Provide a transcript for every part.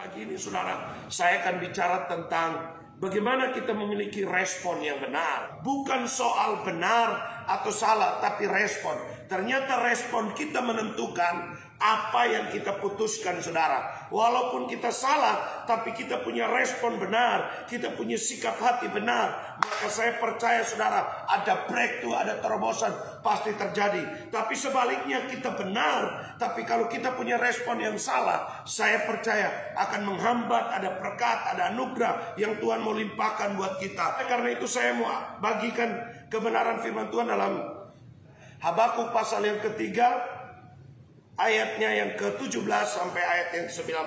Pagi ini saudara, saya akan bicara tentang bagaimana kita memiliki respon yang benar. Bukan soal benar atau salah, tapi respon. Ternyata respon kita menentukan apa yang kita putuskan, saudara. Walaupun kita salah, tapi kita punya respon benar, kita punya sikap hati benar, maka saya percaya, saudara, ada breakthrough, ada terobosan pasti terjadi. Tapi sebaliknya kita benar, tapi kalau kita punya respon yang salah, saya percaya akan menghambat, ada berkat, ada anugerah yang Tuhan mau limpahkan buat kita. Karena itu saya mau bagikan kebenaran firman Tuhan dalam Habakuk pasal yang ketiga, ayatnya yang ke-17 sampai ayat yang ke-19.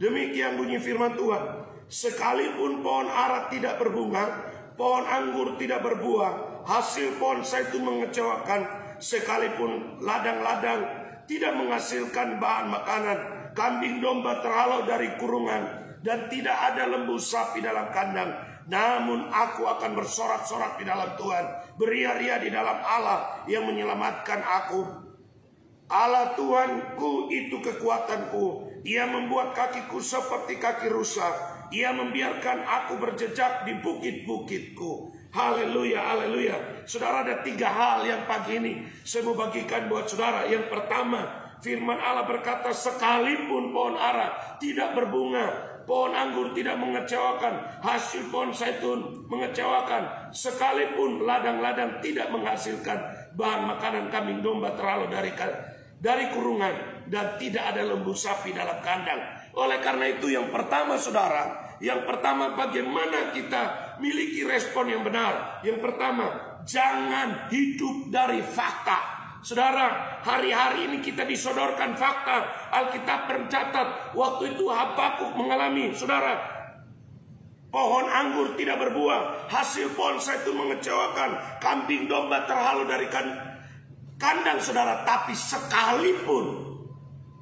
Demikian bunyi firman Tuhan. Sekalipun pohon ara tidak berbunga, pohon anggur tidak berbuah, hasil pohon zaitun mengecewakan, sekalipun ladang-ladang tidak menghasilkan bahan makanan, kambing domba terhalau dari kurungan, dan tidak ada lembu sapi dalam kandang, namun aku akan bersorak-sorak di dalam Tuhan, beria-ria di dalam Allah yang menyelamatkan aku. Allah Tuhanku itu kekuatanku. Ia membuat kakiku seperti kaki rusa. Ia membiarkan aku berjejak di bukit-bukitku. Haleluya, haleluya. Saudara, ada 3 hal yang pagi ini saya mau bagikan buat saudara. Yang pertama, firman Allah berkata, sekalipun pohon ara tidak berbunga, pohon anggur tidak mengecewakan, hasil pohon zaitun mengecewakan, sekalipun ladang-ladang tidak menghasilkan bahan makanan, kambing domba terhalau dari kurungan, dan tidak ada lembu sapi dalam kandang. Oleh karena itu, yang pertama saudara, yang pertama bagaimana kita miliki respon yang benar. Yang pertama, jangan hidup dari fakta. Saudara, hari-hari ini kita disodorkan fakta. Alkitab mencatat waktu itu Habakuk mengalami, saudara, pohon anggur tidak berbuah, hasil pohon zaitun mengecewakan, kambing domba terhalau dari kandang, saudara. Tapi sekalipun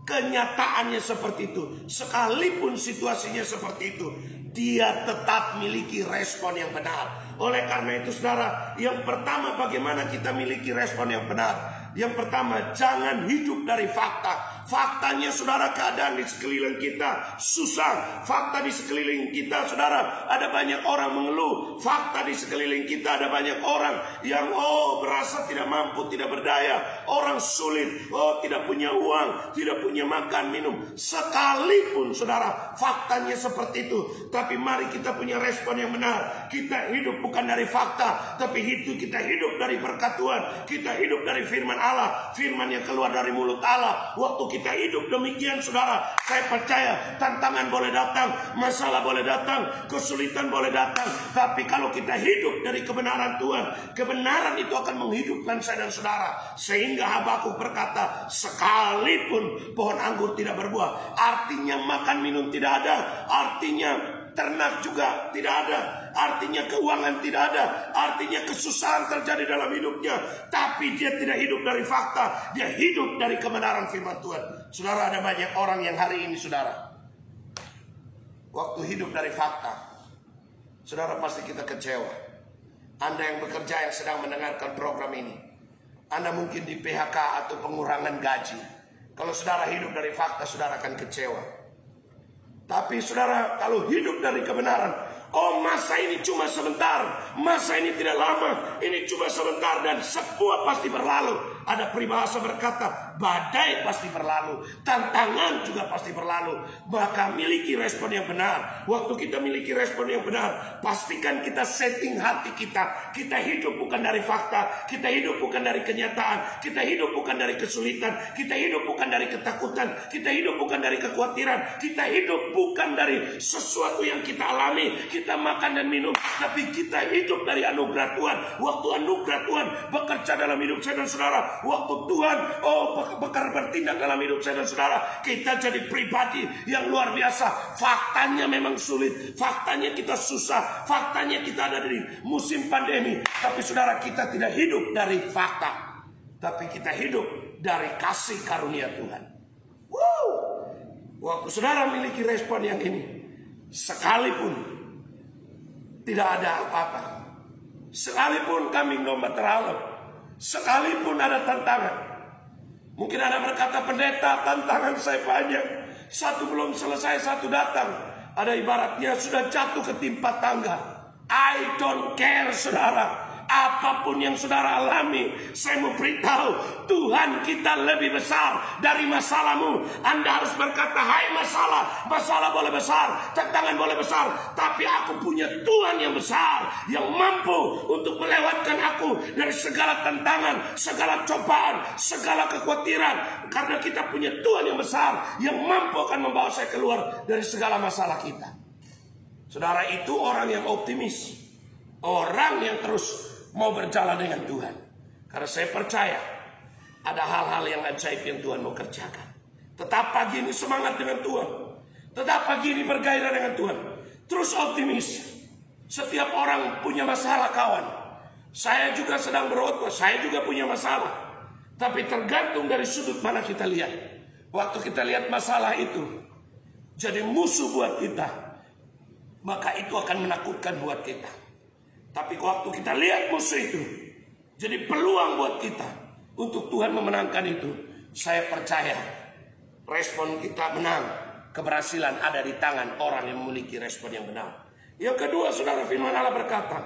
kenyataannya seperti itu, sekalipun situasinya seperti itu, dia tetap miliki respon yang benar. Oleh karena itu, saudara, yang pertama bagaimana kita miliki respon yang benar. Yang pertama, jangan hidup dari fakta. Faktanya, saudara, keadaan di sekeliling kita susah. Fakta di sekeliling kita, saudara, ada banyak orang mengeluh. Fakta di sekeliling kita ada banyak orang yang berasa tidak mampu, tidak berdaya. Orang sulit, tidak punya uang, tidak punya makan, minum. Sekalipun, saudara, faktanya seperti itu, tapi mari kita punya respon yang benar. Kita hidup bukan dari fakta, tapi kita hidup dari berkat Tuhan. Kita hidup dari firman Allah, firman yang keluar dari mulut Allah. Waktu kita hidup demikian, saudara, saya percaya tantangan boleh datang, masalah boleh datang, kesulitan boleh datang, tapi kalau kita hidup dari kebenaran Tuhan, kebenaran itu akan menghidupkan saya dan saudara. Sehingga Habakuk berkata, sekalipun pohon anggur tidak berbuah, artinya makan minum tidak ada, artinya ternak juga tidak ada, artinya keuangan tidak ada, artinya kesusahan terjadi dalam hidupnya. Tapi dia tidak hidup dari fakta, dia hidup dari kebenaran firman Tuhan. Saudara, ada banyak orang yang hari ini, saudara, waktu hidup dari fakta, saudara, pasti kita kecewa. Anda yang bekerja, yang sedang mendengarkan program ini, Anda mungkin di PHK atau pengurangan gaji. Kalau saudara hidup dari fakta, saudara akan kecewa. Tapi saudara, kalau hidup dari kebenaran, masa ini cuma sebentar, masa ini tidak lama, ini cuma sebentar, dan semua pasti berlalu. Ada peribahasa berkata, badai pasti berlalu, tantangan juga pasti berlalu. Maka miliki respon yang benar. Waktu kita miliki respon yang benar, pastikan kita setting hati kita. Kita hidup bukan dari fakta, kita hidup bukan dari kenyataan, kita hidup bukan dari kesulitan, kita hidup bukan dari ketakutan, kita hidup bukan dari kekhawatiran, kita hidup bukan dari sesuatu yang kita alami, kita makan dan minum, tapi kita hidup dari anugerah Tuhan. Waktu anugerah Tuhan bekerja dalam hidup saya dan saudara, waktu Tuhan bertindak dalam hidup saya dan saudara, kita jadi pribadi yang luar biasa. Faktanya memang sulit, faktanya kita susah, faktanya kita ada di musim pandemi, tapi saudara, kita tidak hidup dari fakta, tapi kita hidup dari kasih karunia Tuhan. Waktu saudara memiliki respon yang ini, sekalipun tidak ada apa-apa, sekalipun kambing domba terhalau, sekalipun ada tantangan. Mungkin ada berkata, pendeta, tantangan saya banyak, Satu belum selesai, satu datang. Ada ibaratnya sudah jatuh ketimpa tangga. I don't care, saudara. Apapun yang saudara alami, saya mau beritahu, Tuhan kita lebih besar dari masalahmu. Anda harus berkata, hai masalah, masalah boleh besar, tantangan boleh besar, tapi aku punya Tuhan yang besar, yang mampu untuk melewatkan aku dari segala tantangan, segala cobaan, segala kekhawatiran. Karena kita punya Tuhan yang besar, yang mampu akan membawa saya keluar dari segala masalah kita. Saudara, itu orang yang optimis, orang yang terus mau berjalan dengan Tuhan. Karena saya percaya ada hal-hal yang ajaib yang Tuhan mau kerjakan. Tetap pagi ini semangat dengan Tuhan. Tetap pagi ini bergairah dengan Tuhan. Terus optimis. Setiap orang punya masalah, kawan. Saya juga sedang berkhotbah, saya juga punya masalah. Tapi tergantung dari sudut mana kita lihat. Waktu kita lihat masalah itu jadi musuh buat kita, maka itu akan menakutkan buat kita. Tapi waktu kita lihat musuh itu jadi peluang buat kita untuk Tuhan memenangkan itu, saya percaya respon kita menang. Keberhasilan ada di tangan orang yang memiliki respon yang benar. Yang kedua, saudara, firman Allah berkata,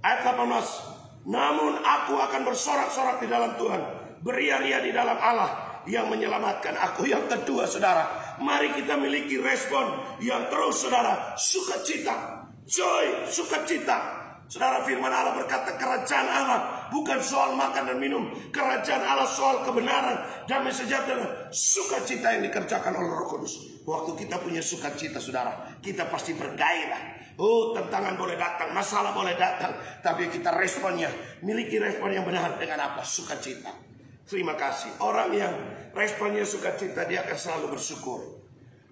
ayat 18, namun aku akan bersorak-sorak di dalam Tuhan, beria-ria di dalam Allah yang menyelamatkan aku. Yang kedua, saudara, mari kita miliki respon yang terus, saudara, sukacita. Joy, sukacita. Saudara, firman Allah berkata, kerajaan Allah bukan soal makan dan minum. Kerajaan Allah soal kebenaran, damai sejahtera, sukacita yang dikerjakan oleh Roh Kudus. Waktu kita punya sukacita, saudara, kita pasti bergairah. Oh, tantangan boleh datang, masalah boleh datang, tapi kita responnya, miliki respon yang benar dengan apa? Sukacita. Terima kasih. Orang yang responnya sukacita, dia akan selalu bersyukur.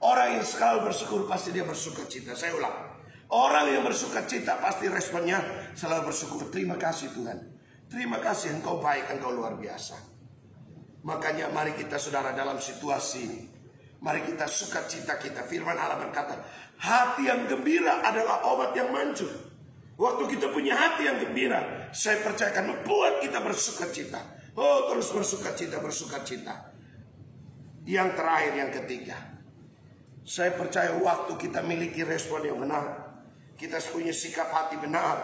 Orang yang selalu bersyukur pasti dia bersukacita. Saya ulang. Orang yang bersukacita pasti responnya selalu bersyukur. Terima kasih Tuhan. Terima kasih, Engkau baik, Engkau luar biasa. Makanya mari kita, saudara, dalam situasi ini, mari kita sukacita kita. Firman Allah berkata, hati yang gembira adalah obat yang manjur. Waktu kita punya hati yang gembira, saya percaya akan membuat kita bersukacita. Oh, terus bersukacita, bersukacita. Yang terakhir, yang ketiga, saya percaya waktu kita miliki respon yang benar, kita punya sikap hati benar,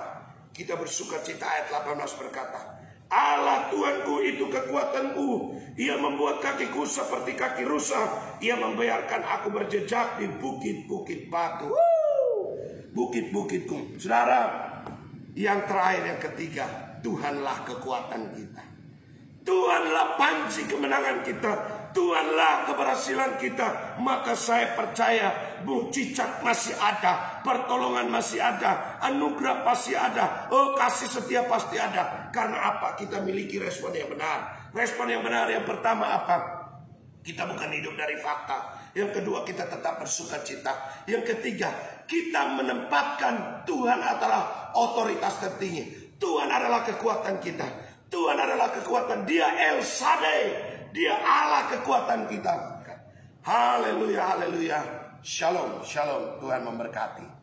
kita bersukacita. Ayat 18 berkata, Allah Tuhanku itu kekuatanku, Ia membuat kakiku seperti kaki rusa, Ia membiarkan aku berjejak di bukit-bukit batu. Bukit-bukitku. Saudara, yang terakhir, yang ketiga, Tuhanlah kekuatan kita. Tuhanlah panci kemenangan kita, Tuhanlah keberhasilan kita. Maka saya percaya mukjizat masih ada, pertolongan masih ada, anugerah pasti ada, oh kasih setia pasti ada. Karena apa? Kita miliki respon yang benar. Respon yang benar yang pertama apa? Kita bukan hidup dari fakta. Yang kedua, kita tetap bersukacita. Yang ketiga, kita menempatkan Tuhan adalah otoritas tertinggi. Tuhan adalah kekuatan kita. Tuhan adalah kekuatan. Dia El Shaddai. Dia Allah kekuatan kita. Haleluya, haleluya. Shalom, shalom. Tuhan memberkati.